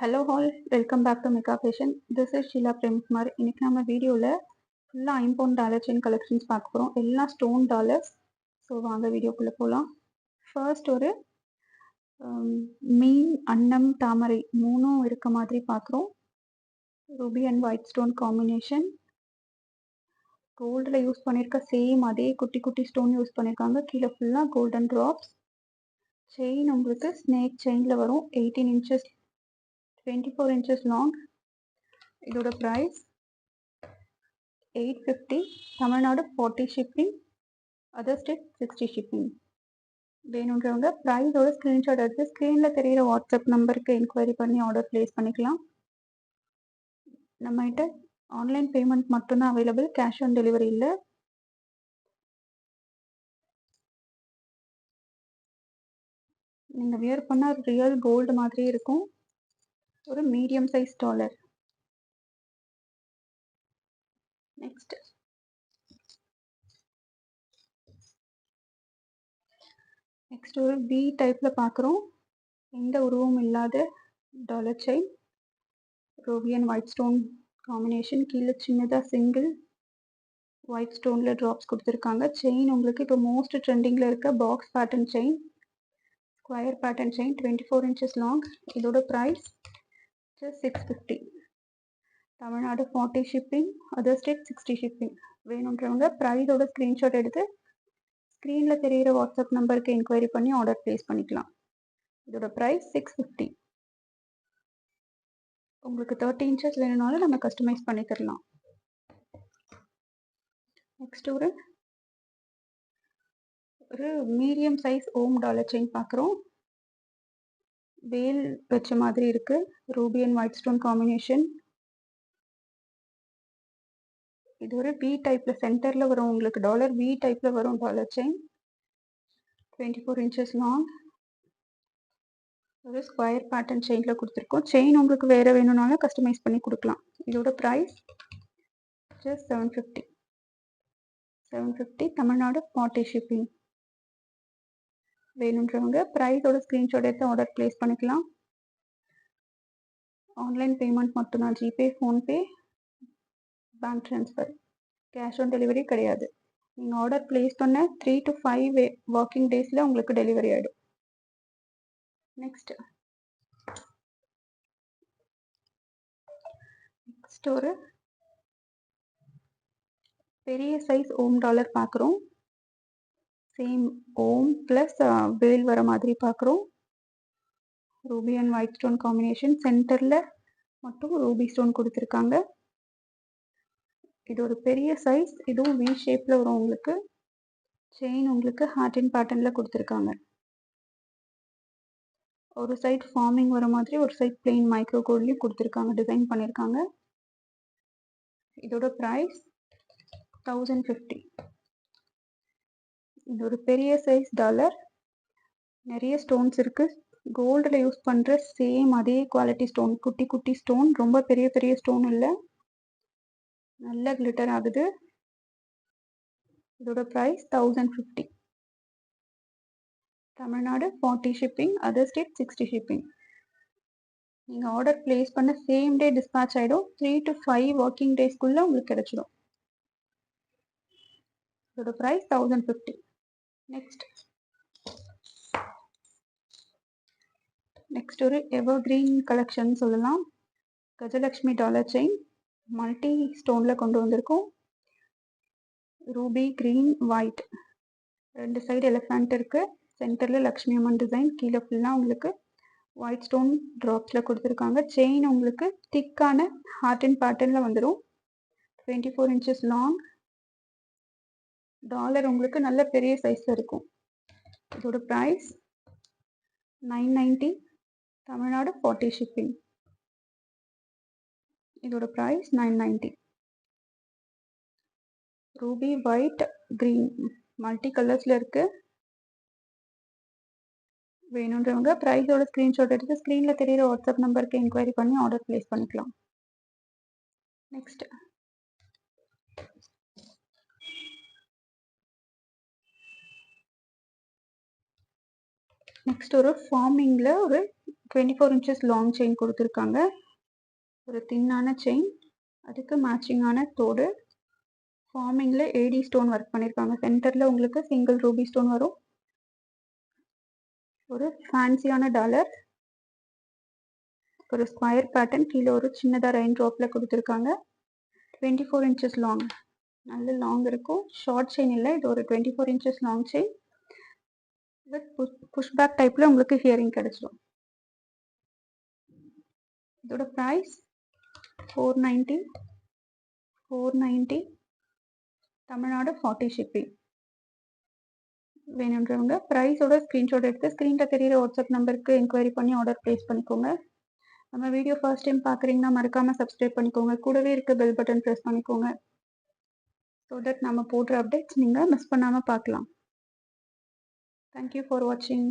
Hello all, welcome back to Mega Fashion. This is Sheela Premkumar. இன்னைக்கு நம்ம வீடியோவில் ஃபுல்லாக ஐம்பவுண்ட் டாலர் செயின் கலெக்ஷன்ஸ் பார்க்க போகிறோம். எல்லாம் ஸ்டோன் டாலர்ஸ். ஸோ வாங்க வீடியோக்குள்ளே போகலாம். ஃபர்ஸ்ட் ஒரு மீன், அன்னம், தாமரை மூணும் இருக்க மாதிரி பார்க்குறோம். Ruby and white stone combination. கோல்டில் யூஸ் பண்ணியிருக்க சேம் அதே குட்டி குட்டி ஸ்டோன் யூஸ் பண்ணியிருக்காங்க. கீழே ஃபுல்லாக கோல்டன் ட்ராப்ஸ். செயின் உங்களுக்கு ஸ்னேக் செயினில் வரும். 18 inches 24 inches லாங். இதோட price 850. Tamil Nadu 40 shipping, other state 60 shipping. வேணுன்றவங்க ப்ரைஸோட ஸ்க்ரீன்ஷாட் எடுத்து ஸ்க்ரீனில் தெரிகிற வாட்ஸ்அப் நம்பருக்கு என்கொயரி பண்ணி ஆர்டர் ப்ளேஸ் பண்ணிக்கலாம். நம்மகிட்ட ஆன்லைன் பேமெண்ட் மட்டும்தான் அவைலபிள், கேஷ் ஆன் டெலிவரி இல்லை. நீங்கள் வியர் பண்ணால் ரியல் கோல்டு மாதிரி இருக்கும். ஒரு மீடியம் சைஸ் டாலர். நெக்ஸ்ட் ஒரு பி டைப்பில் பார்க்குறோம். எந்த உருவமும் இல்லாத dollar chain. Ruby and white stone combination. கீழே சின்னதாக சிங்கிள் ஒயிட் ஸ்டோனில் ட்ராப்ஸ் கொடுத்துருக்காங்க. செயின் உங்களுக்கு இப்போ மோஸ்ட் ட்ரெண்டிங்கில் இருக்க box pattern chain, square pattern chain, 24 inches long. இதோட price 650. Tamil Nadu 40 shipping, other state 60 shipping. வேணுன்றவங்க ப்ரைஸோட ஸ்க்ரீன்ஷாட் எடுத்து ஸ்க்ரீனில் தெரிகிற வாட்ஸ்அப் நம்பருக்கு என்கொயரி பண்ணி ஆர்டர் ப்ளேஸ் பண்ணிக்கலாம். இதோட ப்ரைஸ் 650. உங்களுக்கு 30 inches வேணும்னாலும் நம்ம கஸ்டமைஸ் பண்ணி தரலாம். நெக்ஸ்ட் ஒரு மீடியம் சைஸ் ஓம் டாலர் செயின் பார்க்குறோம். வேல் வச்ச மாதிரி இருக்கு. Ruby and white stone combination. இது ஒரு வி டைப்ல சென்டர்ல வரும் உங்களுக்கு டாலர். வி டைப்ல வரும் டாலர் செயின். 24 inches long. ஒரு ஸ்கொயர் பேட்டர்ன் செயின்ல கொடுத்துருக்கோம். செயின் உங்களுக்கு வேற வேணும்னாலும் கஸ்டமைஸ் பண்ணி கொடுக்கலாம். இதோட ப்ரைஸ் 750. தமிழ்நாடு 40 ஷிப்பிங். வேணுன்றவங்க ப்ரைஸோட ஸ்க்ரீன்ஷாட் எடுத்து ஆர்டர் ப்ளேஸ் பண்ணிக்கலாம். ஆன்லைன் பேமெண்ட் மட்டும்தான். GPay, PhonePe, bank transfer. Cash on delivery கிடையாது. நீங்கள் ஆர்டர் ப்ளேஸ் பண்ண 3 to 5 ஒர்க்கிங் டேஸில் உங்களுக்கு டெலிவரி ஆகிடும். நெக்ஸ்ட் ஒரு பெரிய சைஸ் ஓம் டாலர் பார்க்குறோம். சேம் ஓம் ப்ளஸ் வேல் வர மாதிரி பார்க்குறோம். Ruby and white stone combination. சென்டரில் மட்டும் ரூபி ஸ்டோன் கொடுத்துருக்காங்க. இது ஒரு பெரிய சைஸ். இதுவும் வி ஷேப்பில் வரும் உங்களுக்கு. செயின் உங்களுக்கு ஹார்ட் அண்ட் பேட்டர்னில் கொடுத்துருக்காங்க. ஒரு சைட் ஃபார்மிங் வர மாதிரி, ஒரு சைட் பிளெயின் மைக்ரோ கோல்ட்லையும் கொடுத்துருக்காங்க, டிசைன் பண்ணியிருக்காங்க. இதோட ப்ரைஸ் 1050. இது ஒரு பெரிய சைஸ் டாலர். நிறைய ஸ்டோன்ஸ் இருக்கு. கோல்டில் யூஸ் பண்ணுற சேம் அதே குவாலிட்டி ஸ்டோன். குட்டி குட்டி ஸ்டோன், ரொம்ப பெரிய பெரிய ஸ்டோன் இல்லை. நல்ல கிளிட்டர் ஆகுது. இதோட price 1050. Tamil Nadu 40 shipping, other state 60 shipping. நீங்கள் ஆர்டர் ப்ளேஸ் பண்ண சேம் டே டிஸ்பேச் ஆகிடும். 3 to 5 ஒர்க்கிங் டேஸ்க்குள்ளே உங்களுக்கு கிடைச்சிடும். இதோட ப்ரைஸ் 1050. நெக்ஸ்ட் ஒரு எவர்கிரீன் கலெக்ஷன் சொல்லலாம். கஜலக்ஷ்மி டாலர் செயின் மல்டி ஸ்டோனில் கொண்டு வந்திருக்கோம். ரூபி, கிரீன், ஒயிட், ரெண்டு சைடு எலிஃபண்ட் இருக்குது. சென்டரில் லக்ஷ்மி அம்மன் டிசைன். கீழே ஃபுல்லாக உங்களுக்கு ஒயிட் ஸ்டோன் ட்ராப்ஸில் கொடுத்துருக்காங்க. செயின் உங்களுக்கு திக்கான ஹார்ட் அண்ட் பேட்டர்னில் வந்துடும். 24 inches லாங். டாலர் உங்களுக்கு நல்ல பெரிய சைஸில் இருக்கும். இதோட ப்ரைஸ் 990. தமிழ்நாடு 40 ஷிப்பிங். இதோட price 990. Ruby, white, green multi கலர்ஸில் இருக்குது. வேணுன்றவங்க ப்ரைஸோட ஸ்க்ரீன்ஷாட் எடுத்து ஸ்க்ரீனில் தெரிகிற வாட்ஸ்அப் நம்பருக்கு என்கொயரி பண்ணி ஆர்டர் ப்ளேஸ் பண்ணிக்கலாம். நெக்ஸ்ட் ஒரு ஃபார்மிங்கில் ஒரு 24 இன்ச்சஸ் லாங் செயின் கொடுத்துருக்காங்க. ஒரு தின்னான செயின், அதுக்கு மேட்சிங்கான தோடு. ஃபார்மிங்கில் ஏடி ஸ்டோன் ஒர்க் பண்ணியிருக்காங்க. சென்டரில் உங்களுக்கு சிங்கிள் ரூபி ஸ்டோன் வரும். ஒரு ஃபேன்சியான டாலர், ஒரு ஸ்கொயர் பேட்டர்ன், கீழே ஒரு சின்னதாக ரெயின் ட்ராப்பில் கொடுத்துருக்காங்க. 24 இன்ச்சஸ் லாங், நல்ல லாங் இருக்கும். ஷார்ட் செயின் இல்லை, இது ஒரு 24 inches long chain with pushback டைப்பில் உங்களுக்கு ஹியரிங் கிடைச்சிடும். இதோட ப்ரைஸ் 490. தமிழ்நாடு 40 ஷிப்பிங். வேணுன்றவங்க ப்ரைஸோட ஸ்க்ரீன்ஷாட் எடுத்து ஸ்க்ரீனில் தெரியிற வாட்ஸ்அப் நம்பருக்கு என்கொயரி பண்ணி ஆர்டர் ப்ளேஸ் பண்ணிக்கோங்க. நம்ம வீடியோ ஃபர்ஸ்ட் டைம் பார்க்குறீங்கன்னா மறக்காமல் சப்ஸ்கிரைப் பண்ணிக்கோங்க. கூடவே இருக்க பெல் பட்டன் ப்ரெஸ் பண்ணிக்கோங்க. ஸோ தட் நம்ம போடுற அப்டேட்ஸ் நீங்கள் மிஸ் பண்ணாமல் பார்க்கலாம். தேங்க்யூ ஃபார் வாட்சிங்.